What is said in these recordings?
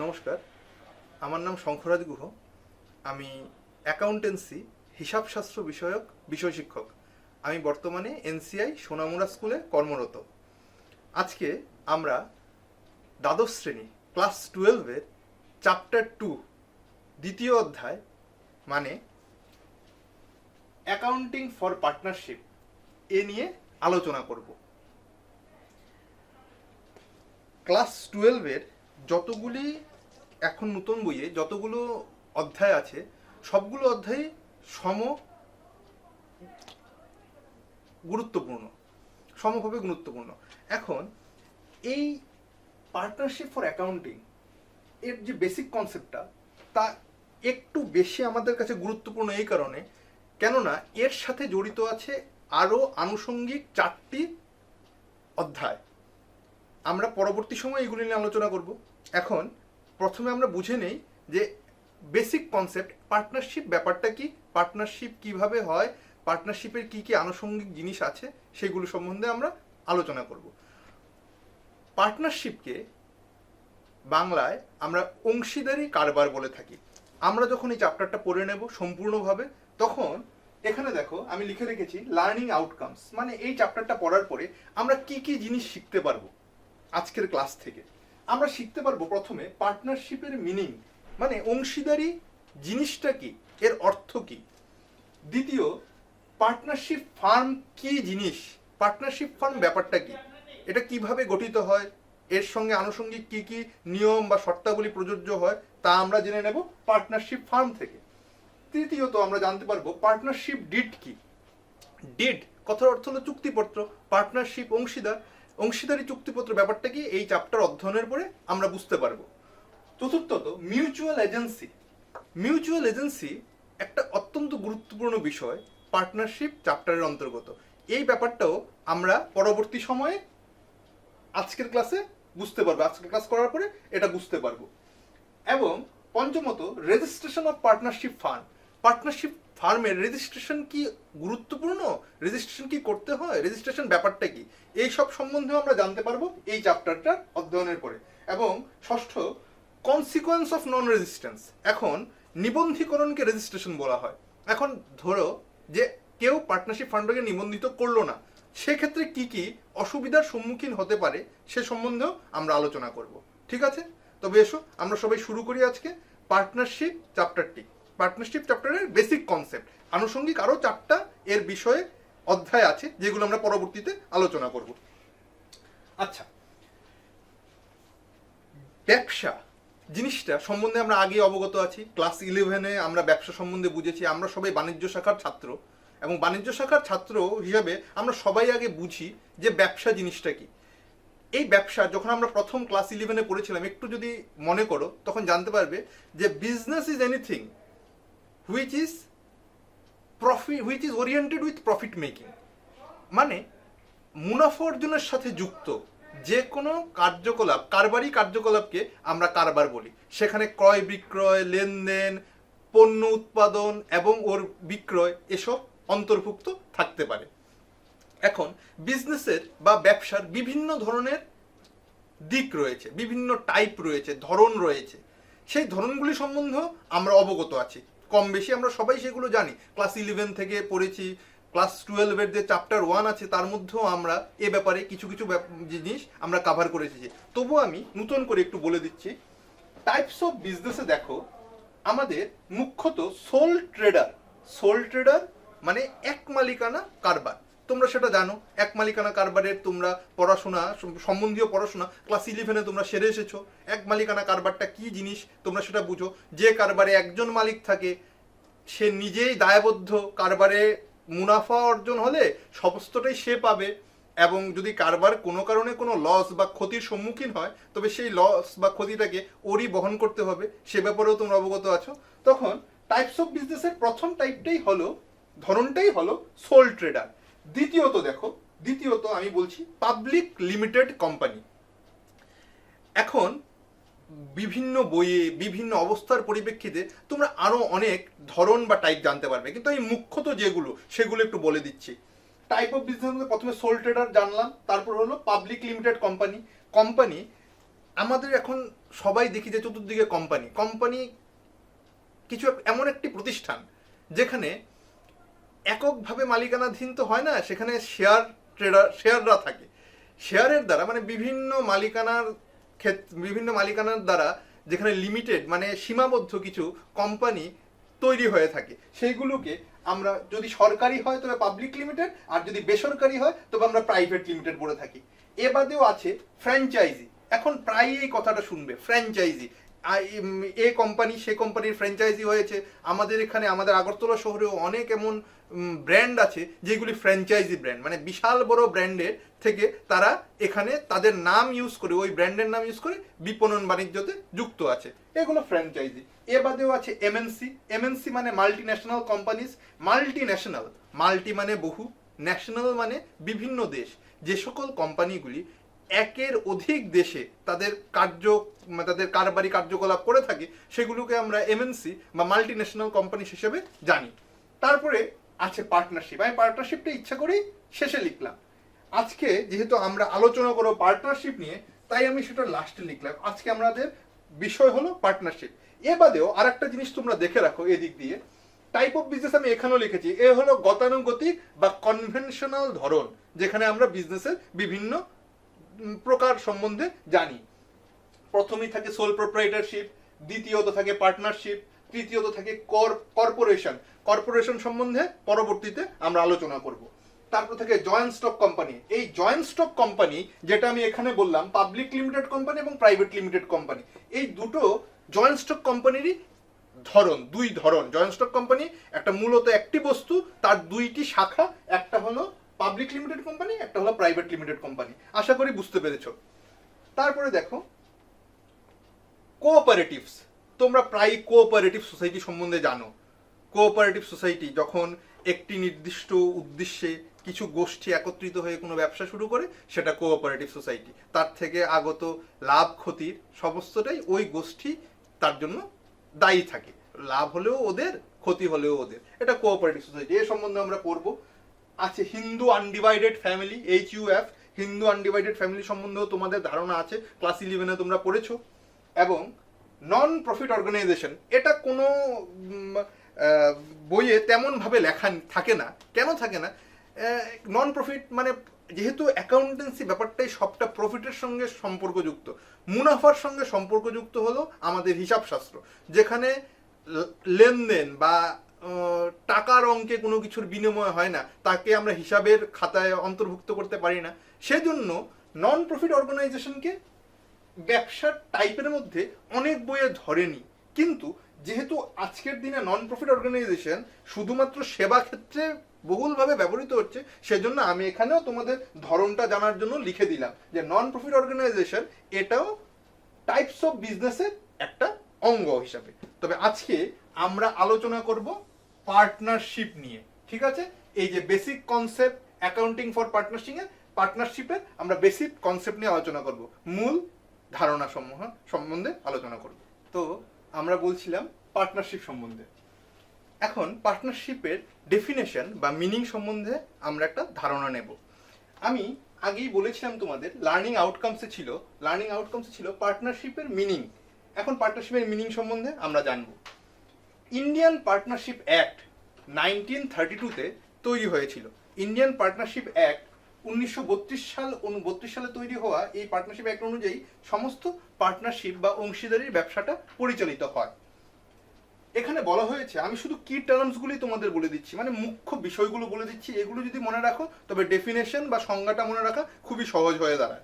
নমস্কার, আমার নাম শঙ্খরাজ গুহ। আমি অ্যাকাউন্টেন্সি হিসাবশাস্ত্র বিষয়ক বিষয় শিক্ষক। আমি বর্তমানে এনসিআই সোনামুড়া স্কুলে কর্মরত। আজকে আমরা দ্বাদশ শ্রেণী ক্লাস 12-এর চ্যাপ্টার 2 দ্বিতীয় অধ্যায় মানে অ্যাকাউন্টিং ফর পার্টনারশিপ এ নিয়ে আলোচনা করব। ক্লাস 12-এর যতগুলি এখন নতুন বইয়ে যতগুলো অধ্যায় আছে সবগুলো অধ্যায় সম গুরুত্বপূর্ণ, সমভাবে গুরুত্বপূর্ণ। এখন এই পার্টনারশিপ ফর অ্যাকাউন্টিং এর যে বেসিক কনসেপ্টটা তা একটু বেশি আমাদের কাছে গুরুত্বপূর্ণ এই কারণে, কেননা এর সাথে জড়িত আছে আরও আনুষঙ্গিক 4টি অধ্যায়। আমরা পরবর্তী সময় এগুলি নিয়ে আলোচনা করব। এখন প্রথমে আমরা বুঝে নেই যে বেসিক কনসেপ্ট পার্টনারশিপ ব্যাপারটা কি, পার্টনারশিপ কিভাবে হয়, পার্টনারশিপের কি কি আনুষঙ্গিক জিনিস আছে সেগুলো সম্বন্ধে আমরা আলোচনা করব। পার্টনারশিপকে বাংলায় আমরা অংশীদারি কারবার বলে থাকি। আমরা যখন এই চ্যাপ্টারটা পড়ে নেব সম্পূর্ণভাবে, তখন এখানে দেখো আমি লিখে রেখেছি লার্নিং আউটকামস, মানে এই চ্যাপ্টারটা পড়ার পরে আমরা কি কি জিনিস শিখতে পারবো। আজকের ক্লাস থেকে আমরা শিখতে পারবো প্রথমে পার্টনারশিপের মিনিং, মানে অংশীদারি জিনিসটা কি, এর অর্থ কি। দ্বিতীয়, পার্টনারশিপ ফার্ম কি জিনিস, পার্টনারশিপ ফার্ম ব্যাপারটা কি, এটা কিভাবে গঠিত হয়, এর সঙ্গে আনুষঙ্গিক কি কি নিয়ম বা শর্তাবলী প্রযোজ্য হয় তা আমরা জেনে নেব পার্টনারশিপ ফার্ম থেকে। তৃতীয়ত আমরা জানতে পারবো পার্টনারশিপ ডিড কি। ডিড কথার অর্থ হলো চুক্তিপত্র, পার্টনারশিপ অংশীদারি চুক্তিপত্র ব্যাপারটা কি, এই চ্যাপ্টার অধ্যয়নের পরে আমরা বুঝতে পারবো। চতুর্থত মিউচুয়াল এজেন্সি। মিউচুয়াল এজেন্সি একটা অত্যন্ত গুরুত্বপূর্ণ বিষয় পার্টনারশিপ চ্যাপ্টারের অন্তর্গত। এই ব্যাপারটাও আমরা পরবর্তী সময়ে আজকের ক্লাসে বুঝতে পারবো, আজকের ক্লাস করার পরে এটা বুঝতে পারবো। এবং পঞ্চমত registration of partnership firm. Partnership ফার্মের রেজিস্ট্রেশন কি গুরুত্বপূর্ণ, রেজিস্ট্রেশন কি করতে হয়, রেজিস্ট্রেশন ব্যাপারটা কি, এই সব সম্বন্ধেও আমরা জানতে পারবো এই চ্যাপ্টারটা অধ্যয়নের পরে। এবং ষষ্ঠ, কনসিকোয়েন্স অফ নন রেজিস্ট্যান্স। এখন নিবন্ধীকরণকে রেজিস্ট্রেশন বলা হয়। এখন ধরো যে কেউ পার্টনারশিপ ফান্ডকে নিবন্ধিত করলো না, সেক্ষেত্রে কি কি অসুবিধার সম্মুখীন হতে পারে সে সম্বন্ধেও আমরা আলোচনা করব। ঠিক আছে, তবে এসো আমরা সবাই শুরু করি আজকে পার্টনারশিপ চ্যাপ্টারটি। পার্টনারশিপ চ্যাপ্টারের বেসিক কনসেপ্ট, আনুষঙ্গিক আরও 4টা এর বিষয়ে অধ্যায় আছে যেগুলো আমরা পরবর্তীতে আলোচনা করব। আচ্ছা, ব্যবসা জিনিসটা সম্বন্ধে আমরা আগে অবগত আছি। ক্লাস 11-এ আমরা ব্যবসা সম্বন্ধে বুঝেছি। আমরা সবাই বাণিজ্য শাখার ছাত্র, এবং বাণিজ্য শাখার ছাত্র হিসাবে আমরা সবাই আগে বুঝি যে ব্যবসা জিনিসটা কি। এই ব্যবসা যখন আমরা প্রথম ক্লাস 11-এ পড়েছিলাম, একটু যদি মনে করো তখন জানতে পারবে যে business is anything which is oriented with profit making, মানে মুনাফা অর্জনের সাথে যুক্ত যে কোনো কার্যকলাপ, কারবারি কার্যকলাপকে আমরা কারবার বলি। সেখানে ক্রয় বিক্রয়, লেনদেন, পণ্য উৎপাদন এবং ওর বিক্রয় এসব অন্তর্ভুক্ত থাকতে পারে। এখন বিজনেসের বা ব্যবসার বিভিন্ন ধরনের দিক রয়েছে, বিভিন্ন টাইপ রয়েছে, ধরন রয়েছে। সেই ধরনগুলি সম্বন্ধেও আমরা অবগত আছি, কম বেশি আমরা সবাই সেগুলো জানি, ক্লাস 11 থেকে পড়েছি। ক্লাস 12-এর যে চ্যাপ্টার 1 আছে তার মধ্যেও আমরা এ ব্যাপারে কিছু কিছু জিনিস আমরা কাভার করেছি। তবুও আমি নতুন করে একটু বলে দিচ্ছি। টাইপস অফ বিজনেসে দেখো আমাদের মুখ্যত সোল ট্রেডার মানে এক মালিকানা কারবার। তোমরা সেটা জানো, এক মালিকানা কারবারের তোমরা পড়াশোনা, সম্বন্ধীয় পড়াশোনা ক্লাস 11-এ তোমরা সেরে এসেছো। এক মালিকানা কারবারটা কি জিনিস তোমরা সেটা বুঝো। যে কারবারে একজন মালিক থাকে সে নিজেই দায়বদ্ধ, কারবারে মুনাফা অর্জন হলে সমস্তটাই সে পাবে, এবং যদি কারবার কোনো কারণে কোনো লস বা ক্ষতির সম্মুখীন হয় তবে সেই লস বা ক্ষতিটাকে ওরই বহন করতে হবে, সে ব্যাপারেও তোমরা অবগত আছো। তখন টাইপস অফ বিজনেসের প্রথম টাইপটাই হলো, ধরনটাই হলো সোল ট্রেডার। দ্বিতীয়ত আমি বলছি পাবলিক লিমিটেড কোম্পানি। এখন বিভিন্ন বইয়ে বিভিন্ন অবস্থার পরিপ্রেক্ষিতে তোমরা আরো অনেক ধরন বা টাইপ জানতে পারবে, কিন্তু আমি মুখ্যত যেগুলো সেগুলো একটু বলে দিচ্ছি। টাইপ অফ বিজনেস প্রথমে সোল ট্রেডার জানলাম, তারপর হলো পাবলিক লিমিটেড কোম্পানি। আমাদের এখন সবাই দেখি যে চতুর্দিকে কোম্পানি কোম্পানি কিছু এমন একটি প্রতিষ্ঠান যেখানে এককভাবে মালিকানাধীন তো হয় না, সেখানে শেয়াররা থাকে। শেয়ারের দ্বারা মানে বিভিন্ন মালিকানার দ্বারা যেখানে লিমিটেড মানে সীমাবদ্ধ কিছু কোম্পানি তৈরি হয়ে থাকে, সেইগুলোকে আমরা যদি সরকারি হয় তবে পাবলিক লিমিটেড, আর যদি বেসরকারি হয় তবে আমরা প্রাইভেট লিমিটেড বলে থাকি। এ বাদেও আছে ফ্র্যাঞ্চাইজি। এখন প্রায় এই কথাটা শুনবে, ফ্র্যাঞ্চাইজি, এ কোম্পানি সে কোম্পানির ফ্র্যাঞ্চাইজি হয়েছে। আমাদের এখানে আমাদের আগরতলা শহরেও অনেক এমন ব্র্যান্ড আছে যেগুলি ফ্র্যাঞ্চাইজি ব্র্যান্ড, মানে বিশাল বড় ব্র্যান্ডের থেকে তারা এখানে তাদের নাম ইউজ করে, ওই ব্র্যান্ডের নাম ইউজ করে বিপণন বাণিজ্যতে যুক্ত আছে, এগুলো ফ্র্যাঞ্চাইজি। এ বাদেও আছে এমএনসি। এমএনসি মানে multi national companies. Multi national, multi মানে বহু, ন্যাশনাল মানে বিভিন্ন দেশ। যে সকল কোম্পানিগুলি একের অধিক দেশে তাদের কারবারি কার্যকলাপ করে থাকে সেগুলোকে আমরা এমএনসি বা মাল্টি ন্যাশনাল কোম্পানি হিসেবে জানি। তারপরে আছে পার্টনারশিপ। আমি পার্টনারশিপটা ইচ্ছা করেই শেষে লিখলাম। আজকে যেহেতু আমরা আলোচনা করব পার্টনারশিপ নিয়ে, তাই আমি সেটা লাস্টে লিখলাম। আজকে আমাদের বিষয় হলো পার্টনারশিপ। এ বাদেও আর একটা জিনিস তোমরা দেখে রাখো এদিক দিয়ে, টাইপ অফ বিজনেস আমি এখানেও লিখেছি। এ হলো গতানুগতিক বা কনভেনশনাল ধরন, যেখানে আমরা বিজনেসের বিভিন্ন প্রকার সম্বন্ধে জানি। প্রথমেই থাকে সোল প্রোপ্রাইটারশিপ, দ্বিতীয়ত থাকে পার্টনারশিপ, তৃতীয়ত থাকে কর্পোরেশন। কর্পোরেশন সম্বন্ধে পরবর্তীতে আমরা আলোচনা করব। তারপর থাকে জয়েন্ট স্টক কোম্পানি। এই জয়েন্ট স্টক কোম্পানি যেটা আমি এখানে বললাম, পাবলিক লিমিটেড কোম্পানি এবং প্রাইভেট লিমিটেড কোম্পানি, এই দুটো জয়েন্ট স্টক কোম্পানিরই দুই ধরন। জয়েন্ট স্টক কোম্পানি একটা মূলত একটি বস্তু, তার দুইটি শাখা, একটা হলো পাবলিক লিমিটেড কোম্পানি, একটা হলো প্রাইভেট লিমিটেড কোম্পানি। আশা করি বুঝতে পেরেছো। তারপরে দেখো কোঅপারেটিভস। তোমরা প্রায় কোঅপারেটিভ সোসাইটি সম্বন্ধে জানো। কোঅপারেটিভ সোসাইটি যখন একটি নির্দিষ্ট উদ্দেশ্যে কিছু গোষ্ঠী একত্রিত হয়ে কোনো ব্যবসা শুরু করে, সেটা কোঅপারেটিভ সোসাইটি। তার থেকে আগত লাভ ক্ষতির সমস্তটাই ওই গোষ্ঠী তার জন্য দায়ী থাকে, লাভ হলেও ওদের, ক্ষতি হলেও ওদের। এটা কোঅপারেটিভ সোসাইটি। এ সম্বন্ধে আমরা পড়বো। আছে Hindu undivided family, HUF। Hindu undivided family সম্বন্ধেও তোমাদের ধারণা আছে, ক্লাস 11-এ তোমরা পড়েছো। এবং নন প্রফিট অর্গানাইজেশন, এটা কোনো বইয়ে তেমন ভাবে লেখা থাকে না। কেন থাকে না? নন প্রফিট মানে যেহেতু অ্যাকাউন্টেন্সি ব্যাপারটাই সবটা প্রফিটের সঙ্গে সম্পর্কযুক্ত, মুনাফার সঙ্গে সম্পর্কযুক্ত হলো আমাদের হিসাবশাস্ত্র, যেখানে লেনদেন বা টাকার অঙ্কে কোনো কিছুর বিনিময় হয় না, তাকে আমরা হিসাবের খাতায় অন্তর্ভুক্ত করতে পারি না। সেজন্য নন প্রফিট অর্গানাইজেশনকে ব্যবসার টাইপের মধ্যে অনেক বইয়ে ধরেনি। কিন্তু যেহেতু আজকের দিনে নন প্রফিট অর্গানাইজেশন শুধুমাত্র সেবা ক্ষেত্রে বহুলভাবে ব্যবহৃত হচ্ছে, সেজন্য আমি এখানেও তোমাদের ধরনটা জানার জন্য লিখে দিলাম যে নন প্রফিট অর্গানাইজেশন এটাও টাইপস অফ বিজনেসের একটা অঙ্গ হিসাবে। তবে আজকে আমরা আলোচনা করব পার্টনারশিপ নিয়ে, ঠিক আছে? এই যে বেসিক কনসেপ্ট অ্যাকাউন্টিং ফর পার্টনারশিপের আমরা বেসিক কনসেপ্ট নিয়ে আলোচনা করব, মূল ধারণা সমূহ সম্বন্ধে আলোচনা করব। তো আমরা বলছিলাম পার্টনারশিপ সম্বন্ধে। এখন পার্টনারশিপের ডেফিনেশন বা মিনিং সম্বন্ধে আমরা একটা ধারণা নেব। আমি আগেই বলেছিলাম তোমাদের লার্নিং আউটকামসে ছিল পার্টনারশিপের মিনিং। এখন পার্টনারশিপের মিনিং সম্বন্ধে আমরা জানব। ইন্ডিয়ান পার্টনারশিপ অ্যাক্ট 1932-তে তৈরি হয়েছিল। ইন্ডিয়ান পার্টনারশিপ অ্যাক্ট 1932 সালে তৈরি হওয়া এই পার্টনারশিপ অ্যাক্ট অনুযায়ী সমস্ত পার্টনারশিপ বা অংশীদারির ব্যবসাটা পরিচালিত হয়। এখানে বলা হয়েছে, আমি শুধু কি টার্মসগুলি তোমাদের বলে দিচ্ছি, মানে মুখ্য বিষয়গুলো বলে দিচ্ছি। এগুলো যদি মনে রাখো তবে ডেফিনেশন বা সংজ্ঞাটা মনে রাখা খুবই সহজ হয়ে দাঁড়ায়।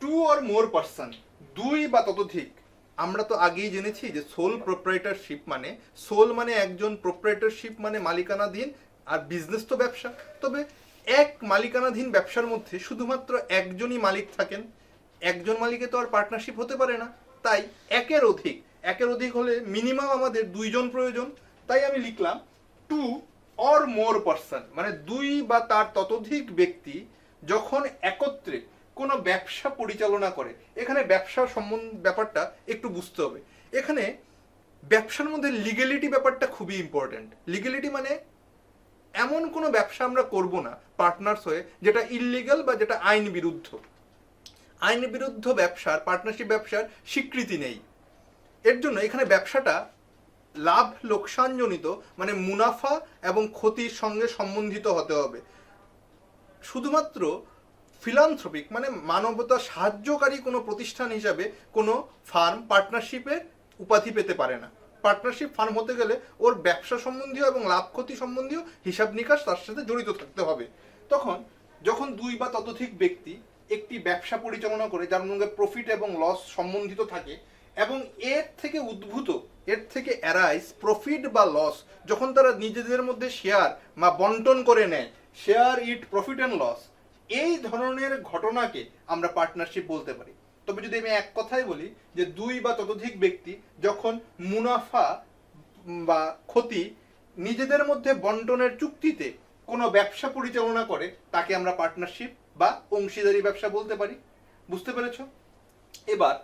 2 or more পার্সন, দুই বা ততোধিক। আমরা তো আগেই জেনেছি যে সোল প্রোপ্রাইটারশিপ মানে, সোল মানে একজন, প্রোপ্রাইটারশিপ মানে মালিকানাধীন, আর বিজনেস তো ব্যবসা। তবে এক মালিকানাধীন ব্যবসার মধ্যে শুধুমাত্র একজনই মালিক থাকেন। একজন মালিকে তো আর পার্টনারশিপ হতে পারে না, তাই একের অধিক হলে মিনিমাম আমাদের দুইজন প্রয়োজন। তাই আমি লিখলাম 2 or more পার্সন, মানে দুই বা তার ততোধিক ব্যক্তি যখন একত্রে কোনো ব্যবসা পরিচালনা করে। এখানে ব্যবসা ব্যাপারটা একটু বুঝতে হবে। এখানে ব্যবসার মধ্যে লিগ্যালিটি ব্যাপারটা খুবই ইম্পর্টেন্ট। লিগ্যালিটি মানে এমন কোনো ব্যবসা আমরা করব না পার্টনার্স হয়ে যেটা ইললিগাল বা যেটা আইন বিরুদ্ধ। আইন বিরুদ্ধ ব্যবসার, পার্টনারশিপ ব্যবসার স্বীকৃতি নেই। এর জন্য এখানে ব্যবসাটা লাভ লোকসানজনিত, মানে মুনাফা এবং ক্ষতির সঙ্গে সম্বন্ধিত হতে হবে। শুধুমাত্র ফিলান্থ্রপিক মানে মানবতা সাহায্যকারী কোনো প্রতিষ্ঠান হিসাবে কোনো ফার্ম পার্টনারশিপের উপাধি পেতে পারে না। পার্টনারশিপ ফার্ম হতে গেলে ওর ব্যবসা সম্বন্ধীয় এবং লাভ ক্ষতি সম্বন্ধীয় হিসাব নিকাশ তার সাথে জড়িত থাকতে হবে। তখন যখন দুই বা ততোধিক ব্যক্তি একটি ব্যবসা পরিচালনা করে যার মধ্যে প্রফিট এবং লস সম্বন্ধিত থাকে এবং এর থেকে উদ্ভূত, এর থেকে অ্যারাইজ প্রফিট বা লস যখন তারা নিজেদের মধ্যে শেয়ার বা বন্টন করে নেয়, share it profit and loss, এই ধরনের ঘটনাকে আমরা পার্টনারশিপ বলতে পারি। তবে যদি আমি এক কথাই বলি যে দুই বা ততোধিক ব্যক্তি যখন মুনাফা বা ক্ষতি নিজেদের মধ্যে বন্টনের চুক্তিতে কোনো ব্যবসা পরিচালনা করে তাকে আমরা পার্টনারশিপ বা অংশীদারি ব্যবসা বলতে পারি। বুঝতে পেরেছ? এবার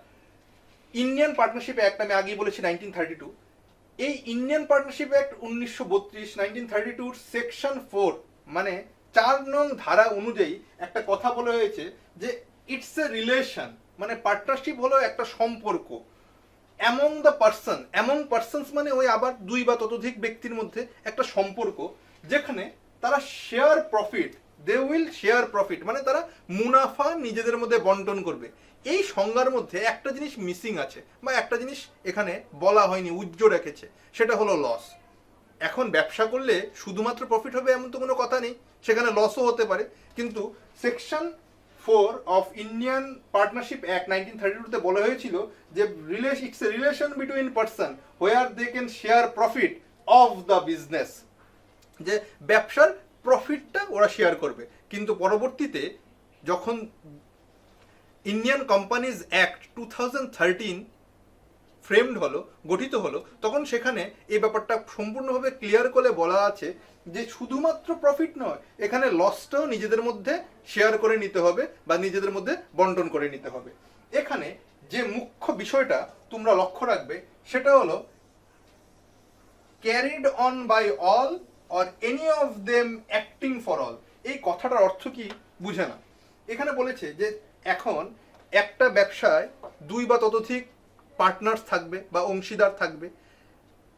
ইন্ডিয়ান পার্টনারশিপ অ্যাক্ট আমি আগেই বলেছি 1932, এই ইন্ডিয়ান পার্টনারশিপ অ্যাক্ট 1932 1932 সেকশন 4 মানে 4 নং ধারা অনুযায়ী একটা কথা বলা হয়েছে যে ইটস এ রিলেশন, মানে পার্টনারশিপ হলো একটা সম্পর্ক among the person, among persons মানে ওই আবার দুই বা ততোধিক ব্যক্তির মধ্যে একটা সম্পর্ক যেখানে তারা share profit, they will share profit মানে তারা মুনাফা নিজেদের মধ্যে বন্টন করবে। এই সংজ্ঞার মধ্যে একটা জিনিস মিসিং আছে বা একটা জিনিস এখানে বলা হয়নি, উজ্জ্ব রেখেছে, সেটা হলো লস। এখন ব্যবসা করলে শুধুমাত্র প্রফিট হবে এমন তো কোনো কথা নেই, সেখানে লসও হতে পারে। কিন্তু section 4 of Indian partnership act 1932 তে বলা হয়েছিল যে it's a relation between person where they can share profit of the business, যে ব্যবসার প্রফিটটা ওরা শেয়ার করবে। কিন্তু পরবর্তীতে যখন ইন্ডিয়ান কোম্পানিজ অ্যাক্ট 2013 ফ্রেমড হলো, গঠিত হলো, তখন সেখানে এই ব্যাপারটা সম্পূর্ণভাবে ক্লিয়ার করে বলা আছে যে শুধুমাত্র প্রফিট নয়, এখানে লসটাও নিজেদের মধ্যে শেয়ার করে নিতে হবে বা নিজেদের মধ্যে বন্টন করে নিতে হবে। এখানে যে মুখ্য বিষয়টা তোমরা লক্ষ্য রাখবে সেটা হলো carried on by all or any of them acting for all. এই কথাটার অর্থ কি বুঝে না। এখানে বলেছে যে এখন একটা ব্যবসায় দুই বা ততোধিক পার্টনার্স থাকবে বা অংশীদার থাকবে,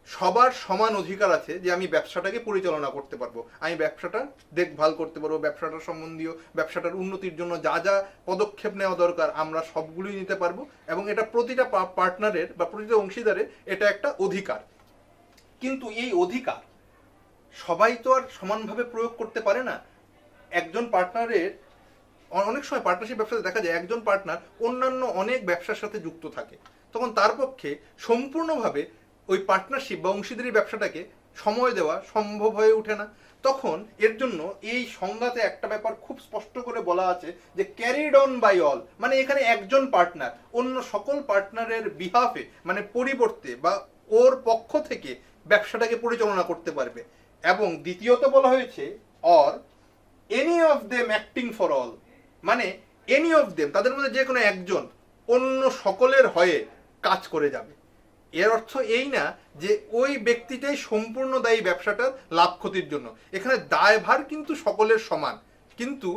সবার সমান অধিকার আছে যে আমি ব্যবসাটাকে পরিচালনা করতে পারবো, আমি ব্যবসাটা দেখভাল করতে পারবো, ব্যবসাটার সম্বন্ধীয় ব্যবসাটার উন্নতির জন্য যা যা পদক্ষেপ নেওয়া দরকার আমরা সবগুলোই নিতে পারবো। এবং এটা প্রতিটা পার্টনারের বা প্রতিটা অংশীদারের এটা একটা অধিকার। কিন্তু এই অধিকার সবাই তো আর সমানভাবে প্রয়োগ করতে পারে না। একজন পার্টনারের অনেক সময় পার্টনারশিপ ব্যবসাতে দেখা যায় একজন পার্টনার অন্যান্য অনেক ব্যবসার সাথে যুক্ত থাকে, তখন তার পক্ষে সম্পূর্ণভাবে ওই পার্টনারশিপ বা অংশীদারি ব্যবসাটাকে সময় দেওয়া সম্ভব হয়ে ওঠে না। তখন এর জন্য এই সংজ্ঞাতে একটা ব্যাপার খুব স্পষ্ট করে বলা আছে যে ক্যারিড অন বাই অল, মানে এখানে একজন পার্টনার অন্য সকল পার্টনারের বিহাফে মানে পরিবর্তে বা ওর পক্ষ থেকে ব্যবসাটাকে পরিচালনা করতে পারবে। এবং দ্বিতীয়ত বলা হয়েছে or any of them acting for all, মানে এনি অফ দেম তাদের মধ্যে যে কোনো একজন অন্য সকলের হয়ে কাজ করে যাবে। এর অর্থ এই না যে ওই ব্যক্তিটাই সম্পূর্ণ দায়ী ব্যবসাটার লাভ ক্ষতির জন্য, এখানে দায়ভার কিন্তু সকলের সমান। কিন্তু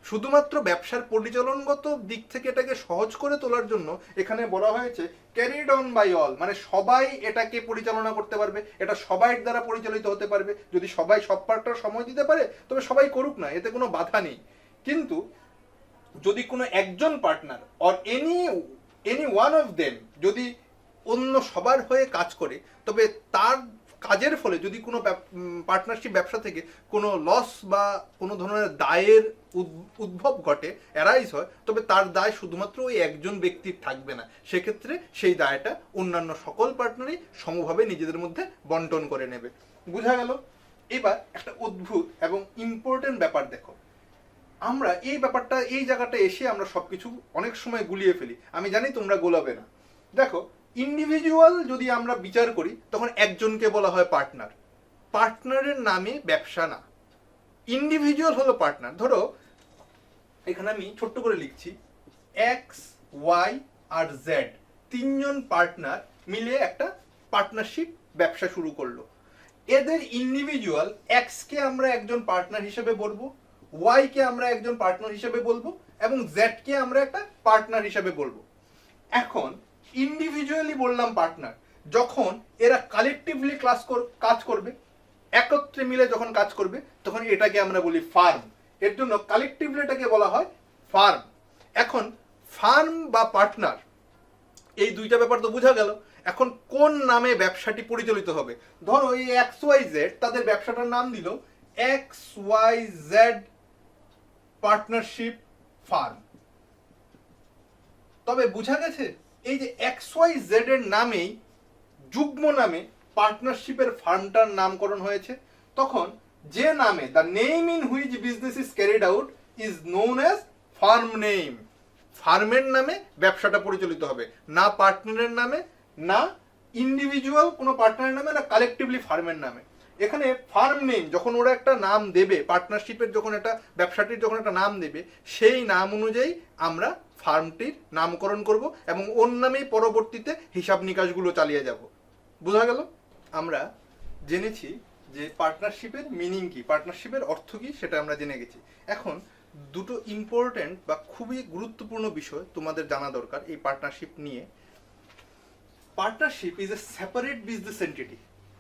শুধুমাত্র ব্যবসার পরিচালনগত দিক থেকে এটাকে সহজ করে তোলার জন্য এখানে বলা হয়েছে ক্যারিড অন বাই অল, মানে সবাই এটাকে পরিচালনা করতে পারবে, এটা সবাই দ্বারা পরিচালিত হতে পারবে। যদি সবাই সব পার্টনার সময় দিতে পারে তবে সবাই করুক না, এতে কোনো বাধা নেই। কিন্তু যদি কোনো একজন partner or any one of them যদি অন্য সবার হয়ে কাজ করে, তবে তার কাজের ফলে যদি কোনো পার্টনারশিপ ব্যবসা থেকে কোনো লস বা কোনো ধরনের দায়ের উদ্ভব ঘটে, অ্যারাইজ হয়, তবে তার দায় শুধুমাত্র ওই একজন ব্যক্তির থাকবে না, সেক্ষেত্রে সেই দায়টা অন্যান্য সকল পার্টনারই সমভাবে নিজেদের মধ্যে বন্টন করে নেবে। বোঝা গেল? এবার একটা অদ্ভুত এবং ইম্পর্টেন্ট ব্যাপার দেখো, আমরা এই ব্যাপারটা এই জায়গাটা এসে আমরা সবকিছু অনেক সময় গুলিয়ে ফেলি, আমি জানি তোমরা গোলাবে না। দেখো, ইন্ডিভিজুয়াল যদি আমরা বিচার করি তখন একজনকে বলা হয় পার্টনার, পার্টনারের নামে ব্যবসা না, ইন্ডিভিজুয়াল হলো পার্টনার। ধরো এখানে আমি ছোট্ট করে লিখছি এক্স ওয়াই আর জেড, তিনজন পার্টনার মিলে একটা পার্টনারশিপ ব্যবসা শুরু করলো। এদের ইন্ডিভিজুয়াল এক্স কে আমরা একজন পার্টনার হিসেবে বলবো, ওয়াই কে আমরা একজন পার্টনার হিসেবে বলবো, এবং জেডকে আমরা একটা পার্টনার হিসাবে বলবো। এখন ইন্ডিভিজুয়ালি বললাম পার্টনার, যখন এরা কালেকটিভলি কাজ করবে, একত্রে মিলে যখন কাজ করবে, তখন এটাকে আমরা বলি ফার্ম। এর জন্য কালেকটিভলি এটাকে বলা হয় ফার্ম। এখন ফার্ম বা পার্টনার, এই দুইটা ব্যাপার তো বোঝা গেল। এখন কোন নামে ব্যবসাটি পরিচালিত হবে? ধরো এই XYZ তাদের ব্যবসাটার নাম দিল XYZ পার্টনারশিপ ফার্ম। তবে বোঝা গেছে এই যে XYZ এর নামেই যুগ্ম নামে পার্টনারশিপের ফার্মটার নামকরণ হয়েছে, তখন যে নামে the name in which business is carried out is known as farm name. ফার্মের নামে ব্যবসাটা পরিচালিত হবে, না পার্টনারের নামে, না ইন্ডিভিজুয়াল কোনো পার্টনারের নামে, না কালেকটিভলি ফার্মের নামে। এখানে ফার্ম নেম যখন ওরা একটা নাম দেবে, পার্টনারশিপের যখন একটা ব্যবসাটির যখন একটা নাম দেবে, সেই নাম অনুযায়ী আমরা ফার্মটির নামকরণ করব এবং ওর নামেই পরবর্তীতে হিসাব নিকাশগুলো চালিয়ে যাব। বোঝা গেল? আমরা জেনেছি যে পার্টনারশিপের মিনিং কি, পার্টনারশিপের অর্থ কি, সেটা আমরা জেনে গেছি। এখন দুটো ইম্পর্টেন্ট বা খুবই গুরুত্বপূর্ণ বিষয় তোমাদের জানা দরকার এই পার্টনারশিপ নিয়ে। Partnership is a separate business entity.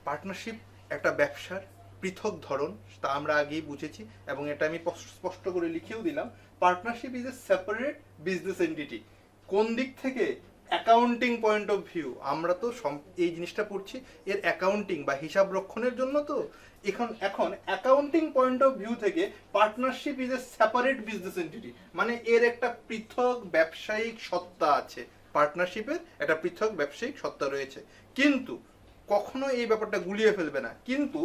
Partnership একটা ব্যবসার পৃথক ধরন, তা আমরা আগেই বুঝেছি এবং এটা আমি স্পষ্ট করে লিখেও দিলাম। Partnership is a separate business entity. কোন দিক থেকে? Accounting point of view. আমরা তো এই জিনিসটা পড়ছি এর অ্যাকাউন্টিং বা হিসাব রক্ষণের জন্য। তো এখন অ্যাকাউন্টিং পয়েন্ট অফ ভিউ থেকে partnership is a separate business entity, মানে এর একটা পৃথক ব্যবসায়িক সত্তা আছে। পার্টনারশিপের একটা পৃথক ব্যবসায়িক সত্তা রয়েছে, কিন্তু কখনো এই ব্যাপারটা গুলিয়ে ফেলবে না। কিন্তু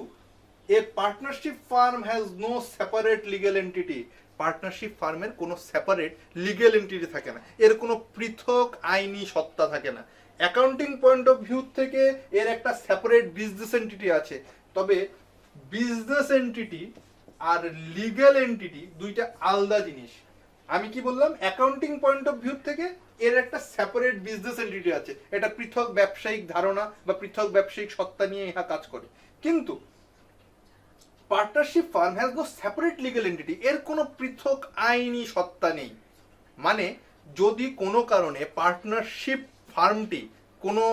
a partnership firm has no separate legal entity. Partnership ফার্মের কোনো সেপারেট লিগ্যাল এন্টিটি থাকে না, এর কোনো পৃথক আইনি সত্তা থাকে না। অ্যাকাউন্টিং পয়েন্ট অফ ভিউ থেকে এর একটা সেপারেট বিজনেস এন্টিটি আছে, তবে বিজনেস এন্টিটি আর লিগ্যাল এন্টিটি দুইটা আলাদা জিনিস। আমি কি বললাম? অ্যাকাউন্টিং পয়েন্ট অফ ভিউ থেকে এর একটা সেপারেট বিজনেস এন্টিটি আছে, এটা পৃথক ব্যবসায়িক ধারণা বা পৃথক ব্যবসায়িক সত্তা নিয়ে ইহা কাজ করে। কিন্তু partnership firm has no separate legal entity, এর কোনো পৃথক আইনি সত্তা নেই। মানে যদি কোনো কারণে পার্টনারশিপ ফার্মটি কোনো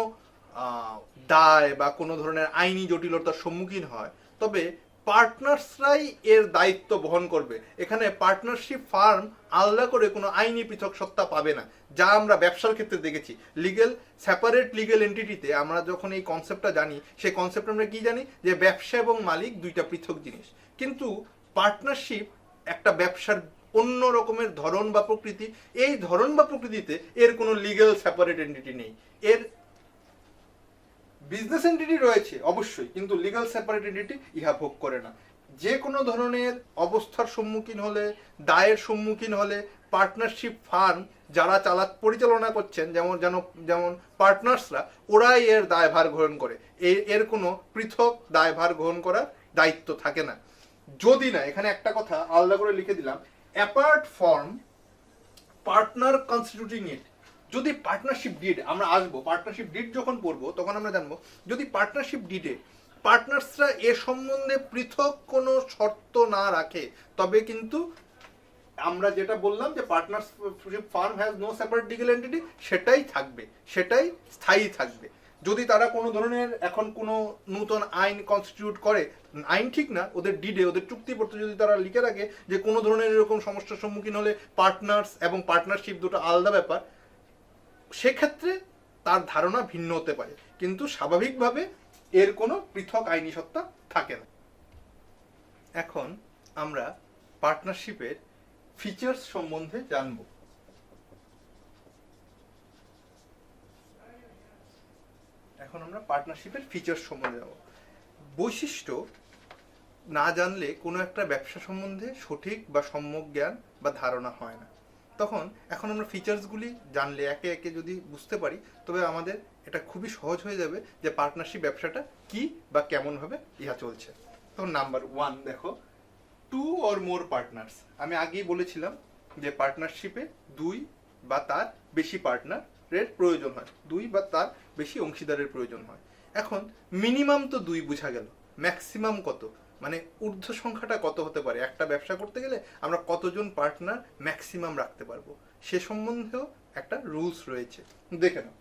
দায় বা কোনো ধরনের আইনি জটিলতার সম্মুখীন হয়, তবে পার্টনার্সরাই এর দায়িত্ব বহন করবে। এখানে পার্টনারশিপ ফার্ম আলাদা করে কোনো আইনি পৃথক সত্তা পাবে না, যা আমরা ব্যবসার ক্ষেত্রে দেখেছি। সেপারেট লিগ্যাল এন্টিটিতে আমরা যখন এই কনসেপ্টটা জানি, সেই কনসেপ্ট আমরা কি জানি? যে ব্যবসা এবং মালিক দুইটা পৃথক জিনিস। কিন্তু পার্টনারশিপ একটা ব্যবসার অন্য রকমের ধরন বা প্রকৃতি। এই ধরন বা প্রকৃতিতে এর কোনো লিগ্যাল সেপারেট এন্টিটি নেই। এর বিজনেস এন্টিটি রয়েছে অবশ্যই, কিন্তু লিগ্যাল সেপারেট এন্টিটি ইহা ভোগ করে না। যে কোনো ধরনের অবস্থার সম্মুখীন হলে, দায়ের সম্মুখীন হলে, পার্টনারশিপ ফার্ম যারা পরিচালনা করছেন, যেমন পার্টনার্সরা, ওরাই এর দায়ভার গ্রহণ করে। এর কোনো পৃথক দায়ভার গ্রহণ করার দায়িত্ব থাকে না। যদি না, এখানে একটা কথা আলাদা করে লিখে দিলাম, অ্যাপার্ট ফ্রম পার্টনার কনস্টিটিউটিং ইট। যদি পার্টনারশিপ ডিড, আমরা আসবো পার্টনারশিপ ডিড যখন পড়বো তখন আমরা জানবো, যদি পার্টনারশিপ ডিডে পার্টনার্সরা এ সম্বন্ধে পৃথক কোনো শর্ত না রাখে, তবে কিন্তু আমরা যেটা বললাম যে partnership firm has no separate legal entity, সেটাই থাকবে, সেটাই স্থায়ী থাকবে। যদি তারা কোনো ধরনের এখন কোনো নতুন আইন কনস্টিটিউট করে, আইন ঠিক না, ওদের ডিডে, ওদের চুক্তিপত্রে যদি তারা লিখে রাখে যে কোনো ধরনের এরকম সমস্যার সম্মুখীন হলে পার্টনার্স এবং পার্টনারশিপ দুটো আলাদা ব্যাপার, সেক্ষেত্রে তার ধারণা ভিন্ন হতে পারে, কিন্তু স্বাভাবিকভাবে এর কোনো পৃথক আইনি সত্তা থাকে না। এখন আমরা পার্টনারশিপের ফিচার্স সম্বন্ধে জানব। এখন আমরা পার্টনারশিপের ফিচার্স সম্বন্ধে জানব। বৈশিষ্ট্য না জানলে কোনো একটা ব্যবসা সম্বন্ধে সঠিক বা সম্যক জ্ঞান বা ধারণা হয় না। এখন আমরা ফিচার্সগুলি জানলে, একে একে যদি বুঝতে পারি, তবে আমাদের এটা খুবই সহজ হয়ে যাবে যে পার্টনারশিপ ব্যবসাটা কি বা কেমনভাবে ইহা চলছে। তখন নাম্বার 1 দেখো, 2 or more পার্টনার্স। আমি আগেই বলেছিলাম যে পার্টনারশিপে 2 বা তার বেশি পার্টনারের প্রয়োজন হয়, 2 বা তার বেশি অংশীদারের প্রয়োজন হয়। এখন মিনিমাম তো 2 বোঝা গেল, ম্যাক্সিমাম কত? মানে ঊর্ধ্ব সংখ্যাটা কত হতে পারে, একটা ব্যবসা করতে গেলে আমরা কতজন পার্টনার ম্যাক্সিমাম রাখতে পারবো সে সম্বন্ধেও একটা রুলস রয়েছে। দেখে নাও,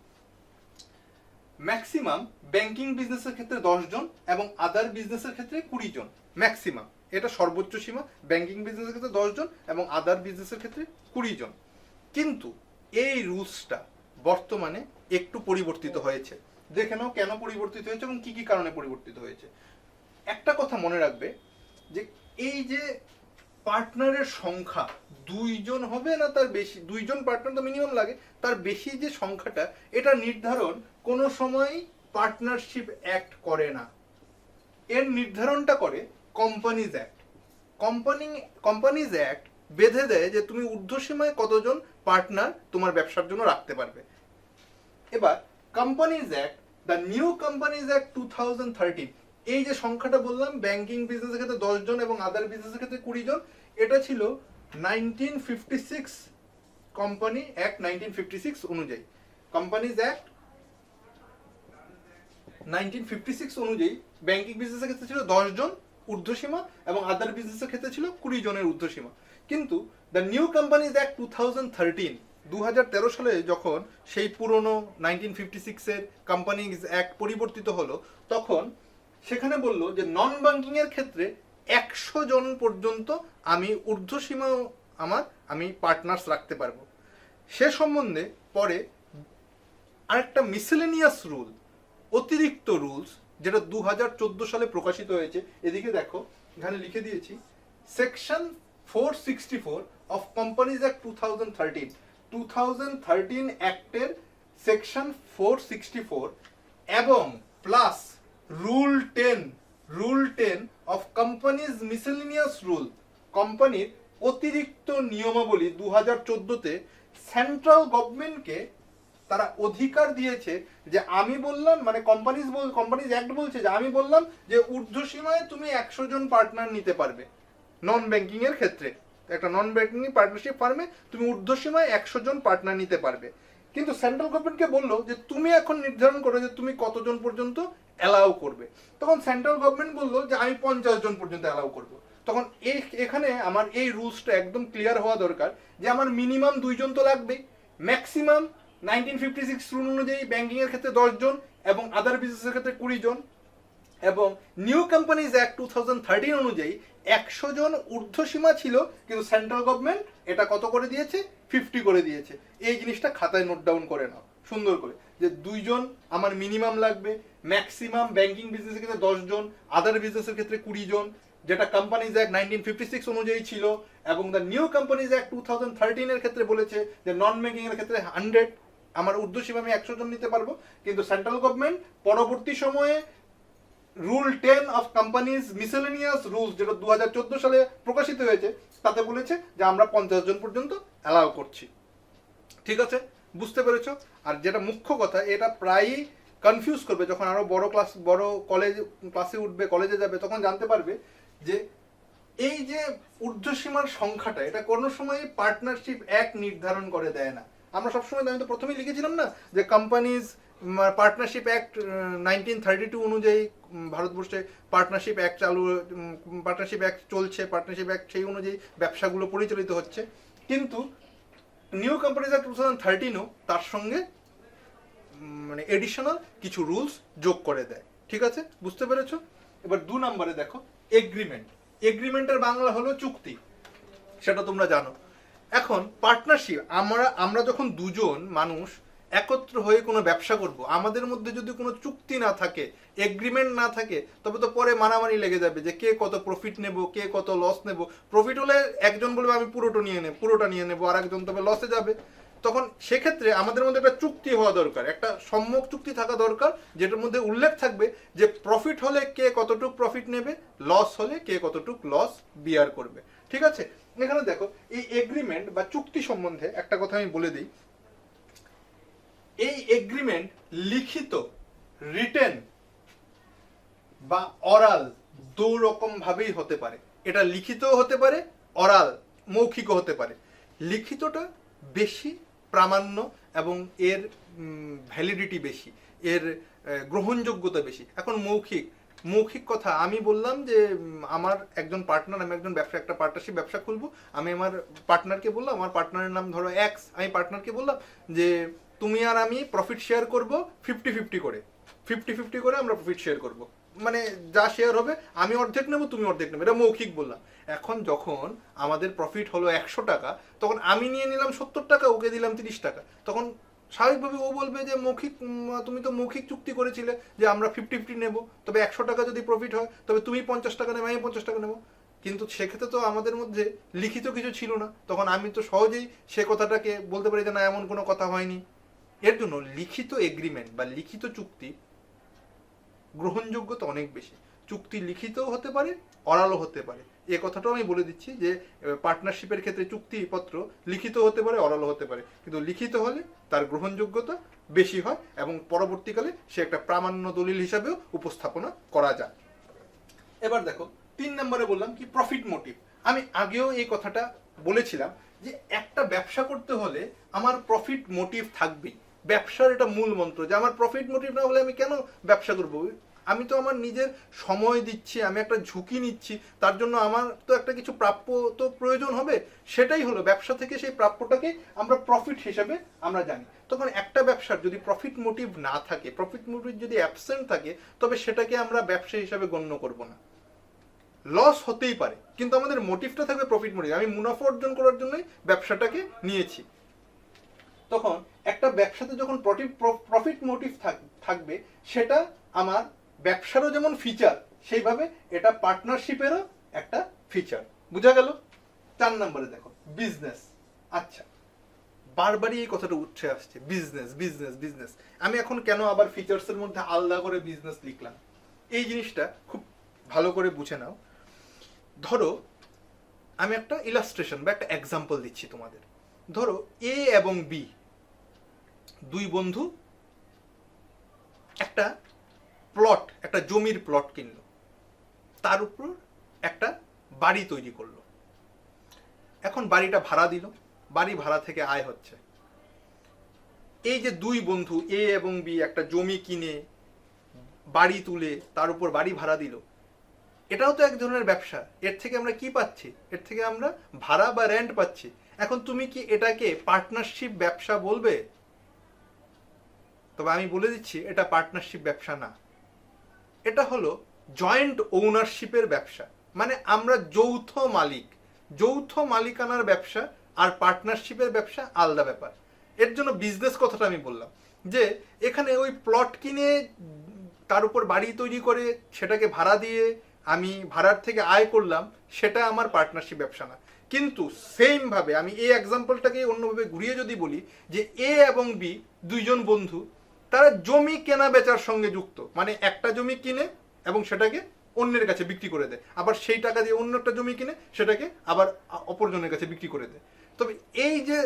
ম্যাক্সিমাম ব্যাংকিং বিজনেসের ক্ষেত্রে 10 জন এবং আদার বিজনেসের ক্ষেত্রে 20 জন, ম্যাক্সিমাম এটা সর্বোচ্চ সীমা। ব্যাংকিং বিজনেসের ক্ষেত্রে 10 জন এবং আদার বিজনেসের ক্ষেত্রে 20 জন। কিন্তু এই রুলসটা বর্তমানে একটু পরিবর্তিত হয়েছে। দেখে নাও কেন পরিবর্তিত হয়েছে এবং কি কি কারণে পরিবর্তিত হয়েছে। একটা কথা মনে রাখবে যে এই যে পার্টনারের সংখ্যা 2 জন হবে না তার বেশি, 2 জন পার্টনার তো মিনিমাম লাগে, তার বেশি যে সংখ্যাটা এটা নির্ধারণ কোনো সময় পার্টনারশিপ অ্যাক্ট করে না। এর নির্ধারণটা করে কোম্পানিজ অ্যাক্ট। কোম্পানিজ অ্যাক্ট বেঁধে দেয় যে তুমি ঊর্ধ্বসীমায় কতজন পার্টনার তোমার ব্যবসার জন্য রাখতে পারবে। এবার companies act, the new companies act 2013, এই যে সংখ্যাটা বললাম ব্যাংকিং বিজনেসের ক্ষেত্রে 10 জন এবং আদার বিজনেসের ক্ষেত্রে 20 জন, এটা ছিল 1956 কোম্পানি অ্যাক্ট 1956 অনুযায়ী। কোম্পানিজ অ্যাক্ট 1956 অনুযায়ী ব্যাংকিং বিজনেসের ক্ষেত্রে ছিল 10 জন ঊর্ধ্বসীমা এবং আদার বিজনেসের ক্ষেত্রে ছিল 20 জনের ঊর্ধ্বসীমা। কিন্তু দ্য নিউ কোম্পানিজ অ্যাক্ট 2013, 2013 সালে যখন সেই পুরনো 1956 এর কোম্পানিজ অ্যাক্ট পরিবর্তিত হলো, তখন সেখানে বলল যে নন ব্যাংকিং এর ক্ষেত্রে 100 জন পর্যন্ত আমি ঊর্ধ্বসীমা আমি পার্টনার্স রাখতে পারবো। সে সম্বন্ধে পরে আরেকটা মিসেলেনিয়াস রুল, অতিরিক্ত রুলস, যেটা 2014 সালে প্রকাশিত হয়েছে। এদিকে দেখো, এখানে লিখে দিয়েছি সেকশন 464 অফ কোম্পানিজ অ্যাক্ট 2013 অ্যাক্টের সেকশন 464 এবং plus rule 10 of companies miscellaneous rule, কোম্পানির অতিরিক্ত নিয়মাবলী 2014-তে সেন্ট্রাল গভর্নমেন্টকে তারা অধিকার দিয়েছে যে আমি বললাম, মানে কোম্পানিজ অ্যাক্ট বলছে যে আমি বললাম যে ঊর্ধ্বসীমায় তুমি 100 জন পার্টনার নিতে পারবে নন ব্যাংকিং এর ক্ষেত্রে। একটা নন ব্যাংকিং পার্টনারশিপ ফার্মে তুমি ঊর্ধ্বসীমায় 100 জন পার্টনার নিতে পারবে। কিন্তু সেন্ট্রাল গভর্নমেন্টকে বললো যে তুমি এখন নির্ধারণ করো যে তুমি কতজন পর্যন্ত অ্যালাউ করবে। তখন সেন্ট্রাল গভর্নমেন্ট বললো যে আমি 50 জন পর্যন্ত অ্যালাউ করবো। তখন এখানে আমার এই রুলসটা একদম ক্লিয়ার হওয়া দরকার যে আমার মিনিমাম 2 জন তো লাগবেই, ম্যাক্সিমাম 1956 রুল অনুযায়ী ব্যাংকিং এর ক্ষেত্রে 10 জন এবং আদার বিজনেসের ক্ষেত্রে 20 জন, এবং নিউ কোম্পানিজ অ্যাক্ট 2013 অনুযায়ী 100 জন ঊর্ধ্বসীমা ছিল, কিন্তু সেন্ট্রাল গভর্নমেন্ট এটা কত করে দিয়েছে, 50 করে দিয়েছে। এই জিনিসটা খাতায় নোট ডাউন করে নাও সুন্দর করে, যে 2 জন আমার মিনিমাম লাগবে, ম্যাক্সিমাম ব্যাংকিং বিজনেসের ক্ষেত্রে 10 জন, আদার বিজনেসের ক্ষেত্রে 20 জন, যেটা কোম্পানিজ অ্যাক্ট 1956 অনুযায়ী ছিল। এবং দ্য নিউ কোম্পানিজ অ্যাক্ট 2013 এর ক্ষেত্রে বলেছে যে নন ব্যাংকিং এর ক্ষেত্রে 100, আমার ঊর্ধ্বসীমা আমি 100 জন নিতে পারবো। কিন্তু সেন্ট্রাল গভর্নমেন্ট পরবর্তী সময়ে rule 10 of companies miscellaneous rules, যেটা 2014 সালে প্রকাশিত হয়েছে, তাতে বলেছে যে আমরা 50 জন পর্যন্ত অ্যালাউ করছি। ঠিক আছে, বুঝতে পেরেছো? আর যেটা মুখ্য কথা, এটা প্রায়ই কনফিউজ করবে যখন আরো বড় ক্লাসে উঠবে, কলেজে যাবে, তখন জানতে পারবে যে এই যে ঊর্ধ্বসীমার সংখ্যাটা, এটা কোনো সময় পার্টনারশিপ অ্যাক্ট নির্ধারণ করে দেয় না। আমরা সবসময়, আমি তো প্রথমেই লিখেছিলাম না যে কোম্পানিজ পার্টনারশিপ অ্যাক্ট 1932 অনুযায়ী ভারতবর্ষে পার্টনারশিপ অ্যাক্ট চলছে, পার্টনারশিপ অ্যাক্ট সেই অনুযায়ী ব্যবসাগুলো পরিচালিত হচ্ছে। কিন্তু নিউ কোম্পানিজ অ্যাক্ট 2013ও তার সঙ্গে মানে এডিশনাল কিছু রুলস যোগ করে দেয়। ঠিক আছে, বুঝতে পেরেছো? এবার 2 নম্বরে দেখো এগ্রিমেন্টের বাংলা হলো চুক্তি, সেটা তোমরা জানো। এখন পার্টনারশিপ, আমরা যখন 2 জন মানুষ একত্র হয়ে কোনো ব্যবসা করব, আমাদের মধ্যে যদি কোনো চুক্তি না থাকে, এগ্রিমেন্ট না থাকে, তবে তো পরে মারামারি লেগে যাবে যে কে কত প্রফিট নেব, কে কত লস নেব। প্রফিট হলে একজন বলবে আমি পুরোটা নিয়ে নেব, আর একজন তবে লসে যাবে। তখন সেক্ষেত্রে আমাদের মধ্যে একটা চুক্তি হওয়া দরকার, একটা সম্যক চুক্তি থাকা দরকার, যেটার মধ্যে উল্লেখ থাকবে যে প্রফিট হলে কে কতটুক প্রফিট নেবে, লস হলে কে কতটুক লস বিয়ার করবে। ঠিক আছে, এখানে দেখো এই এগ্রিমেন্ট বা চুক্তি সম্বন্ধে একটা কথা আমি বলে দিই। এই এগ্রিমেন্ট লিখিত, রিটেন বা অরাল 2 রকম ভাবেই হতে পারে। এটা লিখিতও হতে পারে, অরাল মৌখিকও হতে পারে। লিখিতটা বেশি প্রামাণ্য এবং এর ভ্যালিডিটি বেশি, এর গ্রহণযোগ্যতা বেশি। এখন মৌখিক মৌখিক কথা আমি বললাম যে আমার একজন পার্টনার, আমি একজন ব্যবসা, একটা পার্টনারশিপ ব্যবসা খুলবো, আমি আমার পার্টনারকে বললাম, আমার পার্টনারের নাম ধরো এক্স, আমি পার্টনারকে বললাম যে তুমি আর আমি প্রফিট শেয়ার করব 50-50 করে, 50-50 করে আমরা প্রফিট শেয়ার করব, মানে যা শেয়ার হবে আমি অর্ধেক নেবো তুমি অর্ধেক নেবে, এটা মৌখিক বললাম। এখন যখন আমাদের প্রফিট হলো 100 টাকা, তখন আমি নিয়ে নিলাম 70 টাকা, ওকে দিলাম 30 টাকা, তখন স্বাভাবিকভাবে ও বলবে যে মৌখিক, তুমি তো মৌখিক চুক্তি করেছিলে যে আমরা 50-50 নেবো, তবে 100 টাকা যদি প্রফিট হয় তবে তুমি 50 টাকা নেবে, আমি 50 টাকা নেবো। কিন্তু সেক্ষেত্রে তো আমাদের মধ্যে লিখিত কিছু ছিল না, তখন আমি তো সহজেই সে কথাটাকে বলতে পারি যে না, এমন কোনো কথা হয়নি। এর জন্য লিখিত এগ্রিমেন্ট বা লিখিত চুক্তি গ্রহণযোগ্যতা অনেক বেশি। চুক্তি লিখিতও হতে পারে, অরালও হতে পারে। এ কথাটাও আমি বলে দিচ্ছি যে পার্টনারশিপের ক্ষেত্রে চুক্তিপত্র লিখিত হতে পারে, অরালও হতে পারে, কিন্তু লিখিত হলে তার গ্রহণযোগ্যতা বেশি হয় এবং পরবর্তীকালে সে একটা প্রামাণ্য দলিল হিসাবেও উপস্থাপনা করা যায়। এবার দেখো 3 নম্বরে বললাম কি প্রফিট মোটিভ। আমি আগেও এই কথাটা বলেছিলাম যে একটা ব্যবসা করতে হলে আমার প্রফিট মোটিভ থাকবেই। ব্যবসার এটা মূল মন্ত্র যে আমার প্রফিট মোটিভ না হলে আমি কেন ব্যবসা করব। আমি তো আমার নিজের সময় দিচ্ছি, আমি একটা ঝুঁকি নিচ্ছি, তার জন্য আমার তো একটা কিছু প্রাপ্য তো প্রয়োজন হবে। সেটাই হলো ব্যবসা থেকে সেই প্রাপ্যটাকে আমরা প্রফিট হিসেবে আমরা জানি। তখন একটা ব্যবসার যদি প্রফিট মোটিভ না থাকে, প্রফিট মোটিভ যদি অ্যাবসেন্ট থাকে, তবে সেটাকে আমরা ব্যবসা হিসাবে গণ্য করব না। লস হতেই পারে, কিন্তু আমাদের মোটিভটা থাকবে প্রফিট মোটিভ, আমি মুনাফা অর্জন করার জন্যই ব্যবসাটাকে নিয়েছি। তখন একটা ব্যবসাতে যখন প্রফিট মোটিভ থাকবে, সেটা আমার ব্যবসারও যেমন ফিচার, সেইভাবে এটা পার্টনারশিপেরও একটা ফিচার। বুঝা গেল? 4 নম্বরে দেখো বিজনেস। আচ্ছা, বারবারই এই কথাটা উঠে আসছে, বিজনেস বিজনেস বিজনেস। আমি এখন কেন আবার ফিচার্সের মধ্যে আলাদা করে বিজনেস লিখলাম, এই জিনিসটা খুব ভালো করে বুঝে নাও। ধরো আমি একটা ইলাস্ট্রেশন বা একটা এক্সাম্পল দিচ্ছি তোমাদের। ধরো এ এবং বি দুই বন্ধু একটা প্লট, একটা জমির প্লট কিনলো, তার উপর একটা বাড়ি তৈরি করলো। এখন বাড়িটা ভাড়া দিল, বাড়ি ভাড়া থেকে আয় হচ্ছে। এই যে দুই বন্ধু এ এবং বি একটা জমি কিনে বাড়ি তুলে তার উপর বাড়ি ভাড়া দিল, এটাও তো এক ধরনের ব্যবসা। এর থেকে আমরা কি পাচ্ছি? এর থেকে আমরা ভাড়া বা রেন্ট পাচ্ছি। এখন তুমি কি এটাকে পার্টনারশিপ ব্যবসা বলবে? তবে আমি বলে দিচ্ছি এটা পার্টনারশিপ ব্যবসা না, এটা হলো জয়েন্ট ওনারশিপের ব্যবসা। মানে আমরা যৌথ মালিক, যৌথ মালিকানার ব্যবসা আর পার্টনারশিপের ব্যবসা আলাদা ব্যাপার। এর জন্য বিজনেস কথাটা আমি বললাম যে এখানে ওই প্লট কিনে তার উপর বাড়ি তৈরি করে সেটাকে ভাড়া দিয়ে আমি ভাড়ার থেকে আয় করলাম, সেটা আমার পার্টনারশিপ ব্যবসা না। কিন্তু সেম ভাবে আমি এই এক্সাম্পলটাকে অন্যভাবে ঘুরিয়ে যদি বলি যে এ এবং বি দুইজন বন্ধু, তারা জমি কেনা বেচার সঙ্গে যুক্ত। মানে একটা জমি কিনে এবং সেটাকে অন্যের কাছে বিক্রি করে দেয়, আবার সেই টাকা দিয়ে অন্য একটা জমি কিনে সেটাকে আবার অপরজনের কাছে বিক্রি করে দেয়। তবে এই যে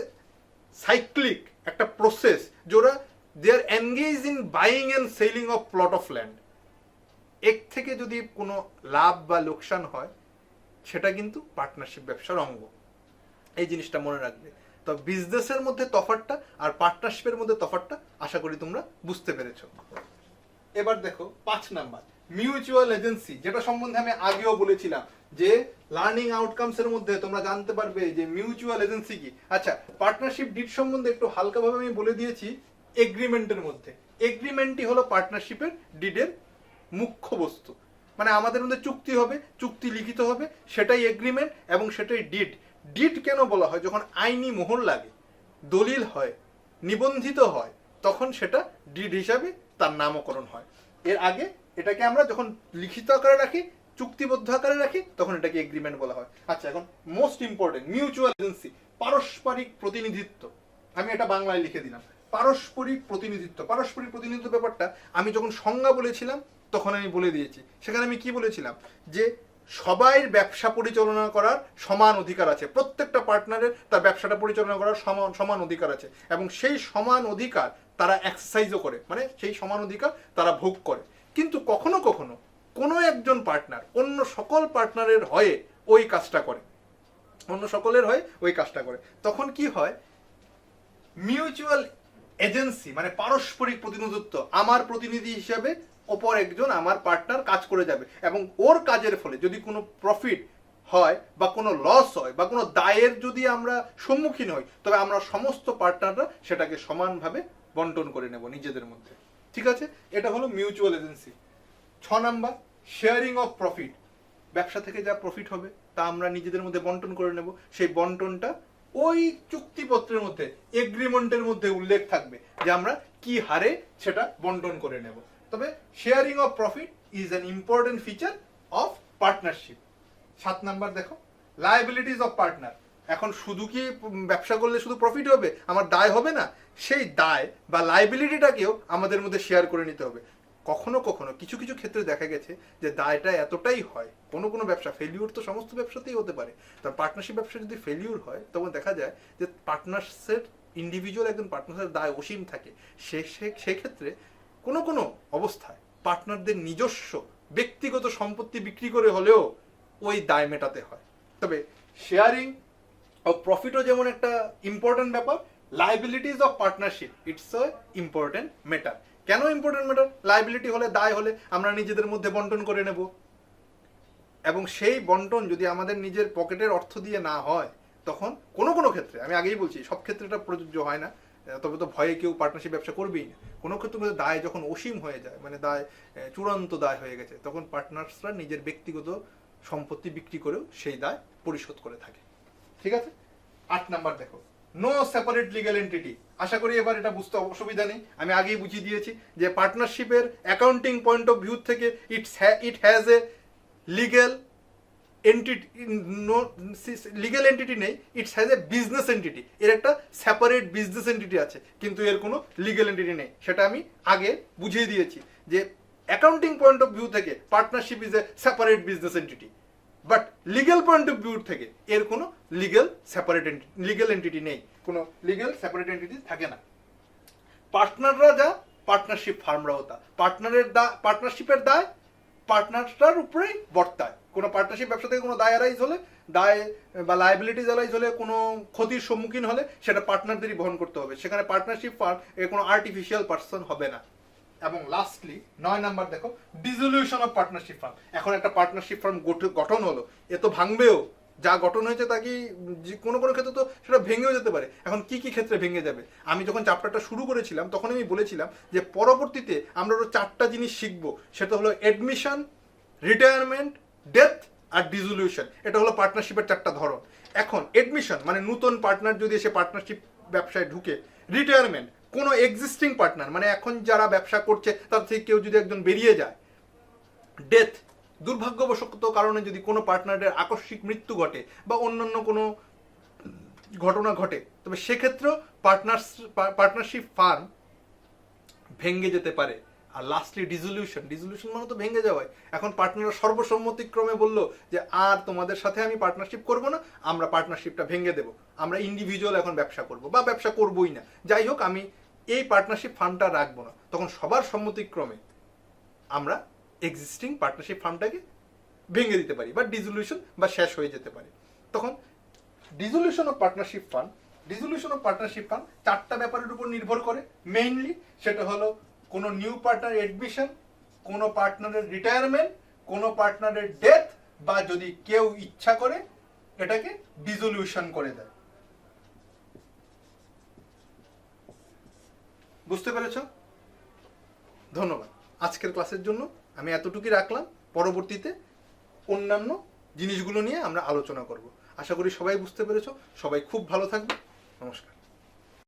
সাইক্লিক একটা প্রসেস, যারা they are engage in buying and selling of plot of land, এর থেকে যদি কোনো লাভ বা লোকসান হয় সেটা কিন্তু পার্টনারশিপ ব্যবসার অঙ্গ। এই জিনিসটা মনে রাখবে। তো বিজনেসের মধ্যে তফাৎটা আর পার্টনারশিপের মধ্যে তফাৎটা আশা করি তোমরা বুঝতে পেরেছো। এবার দেখো 5 নাম্বার মিউচুয়াল এজেন্সি, যেটা সম্বন্ধে আমি আগেও বলেছিলাম যে লার্নিং আউটকামস এর মধ্যে তোমরা জানতে পারবে যে মিউচুয়াল এজেন্সি কি। আচ্ছা, পার্টনারশিপ ডিড সম্বন্ধে একটু হালকাভাবে আমি বলে দিয়েছি এগ্রিমেন্টের মধ্যে। এগ্রিমেন্টই হলো পার্টনারশিপের ডিডের মুখ্য বস্তু। মানে আমাদের মধ্যে চুক্তি হবে, চুক্তি লিখিত হবে, সেটাই এগ্রিমেন্ট এবং সেটাই ডিড। ডিড কেন বলা হয়? যখন আইনি মোহর লাগে, দলিল হয়, নিবন্ধিত হয়, তখন সেটা ডিড হিসাবে তার নামকরণ হয়। এর আগে এটাকে আমরা যখন লিখিত আকারে রাখি, চুক্তিবদ্ধ আকারে রাখি, তখন এটাকে এগ্রিমেন্ট বলা হয়। আচ্ছা, এখন মোস্ট ইম্পর্টেন্ট মিউচুয়াল এজেন্সি, পারস্পরিক প্রতিনিধিত্ব। আমি এটা বাংলায় লিখে দিলাম, পারস্পরিক প্রতিনিধিত্ব। পারস্পরিক প্রতিনিধিত্ব ব্যাপারটা আমি যখন সংজ্ঞা বলেছিলাম তখন আমি বলে দিয়েছি। সেখানে আমি কি বলেছিলাম? যে সবাই ব্যবসা পরিচালনা করার সমান অধিকার আছে, প্রত্যেকটা পার্টনারের তার ব্যবসাটা পরিচালনা করার সমান অধিকার আছে, এবং সেই সমান অধিকার তারা এক্সারসাইজও করে, মানে সেই সমান অধিকার তারা ভোগ করে। কিন্তু কখনো কখনো কোনো একজন পার্টনার অন্য সকল পার্টনারের হয়ে ওই কাজটা করে, অন্য সকলের হয়ে ওই কাজটা করে। তখন কি হয়? মিউচুয়াল এজেন্সি মানে পারস্পরিক প্রতিনিধিত্ব, আমার প্রতিনিধি হিসাবে অপর একজন আমার পার্টনার কাজ করে যাবে, এবং ওর কাজের ফলে যদি কোনো প্রফিট হয় বা কোনো লস হয় বা কোনো দায়ের যদি আমরা সম্মুখীন হই, তবে আমরা সমস্ত পার্টনাররা সেটাকে সমানভাবে বন্টন করে নেব নিজেদের মধ্যে। ঠিক আছে, এটা হলো mutual agency. 6 number, sharing of profit. ব্যবসা থেকে যা প্রফিট হবে তা আমরা নিজেদের মধ্যে বন্টন করে নেব। সেই বন্টনটা ওই চুক্তিপত্রের মধ্যে, এগ্রিমেন্টের মধ্যে উল্লেখ থাকবে যে আমরা কি হারে সেটা বন্টন করে নেব। তবে sharing of profit is an important feature of partnership. 7 number দেখো, লায়াবিলিটিস অফ পার্টনার। এখন শুধু কি ব্যবসা করলে শুধু প্রফিট হবে, আমার দায় হবে না? সেই দায় বা লায়াবিলিটিটাকেও আমাদের মধ্যে শেয়ার করে নিতে হবে। কখনো কখনো কিছু কিছু ক্ষেত্রে দেখা গেছে যে দায়টা এতটাই হয়, কোনো কোনো ব্যবসা ফেলিউর তো সমস্ত ব্যবসাতেই হতে পারে, তার পার্টনারশিপ ব্যবসা যদি ফেলিউর হয় তখন দেখা যায় যে পার্টনার্সের ইন্ডিভিজুয়াল একজন পার্টনার্সের দায় অসীম থাকে। সেক্ষেত্রে কোনো কোনো অবস্থায় পার্টনারদের নিজস্ব ব্যক্তিগত সম্পত্তি বিক্রি করে হলেও ওই দায় মেটাতে হয়। তবে শেয়ারিং অফ প্রফিটও যেমন একটা ইম্পর্টেন্ট ব্যাপার, liabilities of partnership it's a important matter. কেন ইম্পর্টেন্ট ম্যাটার? লাইবিলিটি হলে, দায় হলে আমরা নিজেদের মধ্যে বন্টন করে নেব, এবং সেই বন্টন যদি আমাদের নিজের পকেটের অর্থ দিয়ে না হয় তখন কোনো কোনো ক্ষেত্রে, আমি আগেই বলছি সব ক্ষেত্রে এটা প্রযোজ্য হয় না, তবে তো ভয়ে কেউ পার্টনারশিপ ব্যবসা করবেই না। কোনো ক্ষেত্রে দায় যখন অসীম হয়ে যায়, মানে দায় চূড়ান্ত দায় হয়ে গেছে, তখন পার্টনার্সরা নিজের ব্যক্তিগত সম্পত্তি বিক্রি করেও সেই দায় পরিশোধ করে থাকে। ঠিক আছে, 8 নাম্বার দেখো, নো সেপারেট লিগ্যাল এন্টিটি। আশা করি এবার এটা বুঝতে অসুবিধা নেই, আমি আগেই বুঝিয়ে দিয়েছি যে পার্টনারশিপের অ্যাকাউন্টিং পয়েন্ট অফ ভিউ থেকে it has a legal entity, legal entity নেই, it's has a business entity. এর একটা সেপারেট বিজনেস এন্টিটি আছে, কিন্তু এর কোনো লিগ্যাল এন্টিটি নেই। সেটা আমি আগে বুঝিয়ে দিয়েছি যে অ্যাকাউন্টিং পয়েন্ট অফ ভিউ থেকে partnership is a separate business entity, but legal point of view থেকে এর কোনো লিগ্যাল এন্টিটি নেই, কোনো লিগ্যাল সেপারেট এন্টিটি থাকে না। পার্টনাররা যা, পার্টনারশিপ ফার্মরাও তা। পার্টনারশিপের দায় পার্টনারটার উপরেই বর্তায়। কোনো পার্টনারশিপ ব্যবসা থেকে কোনো দায় অ্যারাইজ হলে, দায় বা লায়াবিলিটিজ অ্যারাইজ হলে, কোনো ক্ষতির সম্মুখীন হলে সেটা পার্টনারদেরই বহন করতে হবে। সেখানে পার্টনারশিপ ফার্ম এর কোনো আর্টিফিশিয়াল পার্সন হবে না। এবং লাস্টলি 9 নাম্বার দেখো, ডিসলিউশন অফ পার্টনারশিপ ফার্ম। এখন একটা পার্টনারশিপ ফার্ম গঠন হলো, এ তো ভাঙবেও, যা গঠন হয়েছে তা কি কোনো কোনো ক্ষেত্রে তো সেটা ভেঙেও যেতে পারে। এখন কি কি ক্ষেত্রে ভেঙে যাবে? আমি যখন চ্যাপ্টারটা শুরু করেছিলাম তখন আমি বলেছিলাম যে পরবর্তীতে আমরা আরো 4টা জিনিস শিখবো, সেটা হলো এডমিশন, রিটায়ারমেন্ট, ডেথ আর ডিসলিউশন। এটা হলো পার্টনারশিপের 4টা ধরন। এখন এডমিশন মানে নতুন পার্টনার যদি এসে পার্টনারশিপ ব্যবসায় ঢুকে, রিটায়ারমেন্ট কোনো এক্সিস্টিং পার্টনার মানে এখন যারা ব্যবসা করছে তার থেকে কেউ যদি একজন বেরিয়ে যায়, ডেথ দুর্ভাগ্যবশত কারণে যদি কোনো পার্টনারের আকস্মিক মৃত্যু ঘটে বা অন্যান্য কোনো ঘটনা ঘটে, তবে সেক্ষেত্রেও পার্টনারশিপ ফার্ম ভেঙে যেতে পারে। আর লাস্টলি ডিসলিউশন মানে তো ভেঙে যাওয়ায়। এখন পার্টনাররা সর্বসম্মতিক্রমে বললো যে আর তোমাদের সাথে আমি পার্টনারশিপ করব না, আমরা পার্টনারশিপটা ভেঙে দেব, আমরা ইন্ডিভিজুয়াল এখন ব্যবসা করব বা ব্যবসা করবই না, যাই হোক আমি এই পার্টনারশিপ ফার্মটা রাখবো না। তখন সবার সম্মতিক্রমে আমরা এক্সিস্টিং পার্টনারশিপ ফার্মটাকে ভেঙে দিতে পারি বা ডিসলিউশন বা শেষ হয়ে যেতে পারে। তখন ডিসলিউশন অফ পার্টনারশিপ ফার্ম 4টা ব্যাপারের উপর নির্ভর করে মেইনলি। সেটা হলো কোনো নিউ পার্টনার এডমিশন, কোনো পার্টনারের রিটায়ারমেন্ট, কোনো পার্টনারের ডেথ, বা যদি কেউ ইচ্ছা করে এটাকে ডিসলিউশন করে দেয়। বুঝতে পেরেছ? ধন্যবাদ। আজকের ক্লাসের জন্য আমি এতটুকুই রাখলাম। পরবর্তীতে অন্যান্য জিনিসগুলো নিয়ে আমরা আলোচনা করব। আশা করি সবাই বুঝতে পেরেছ। সবাই খুব ভালো থাকবে। নমস্কার।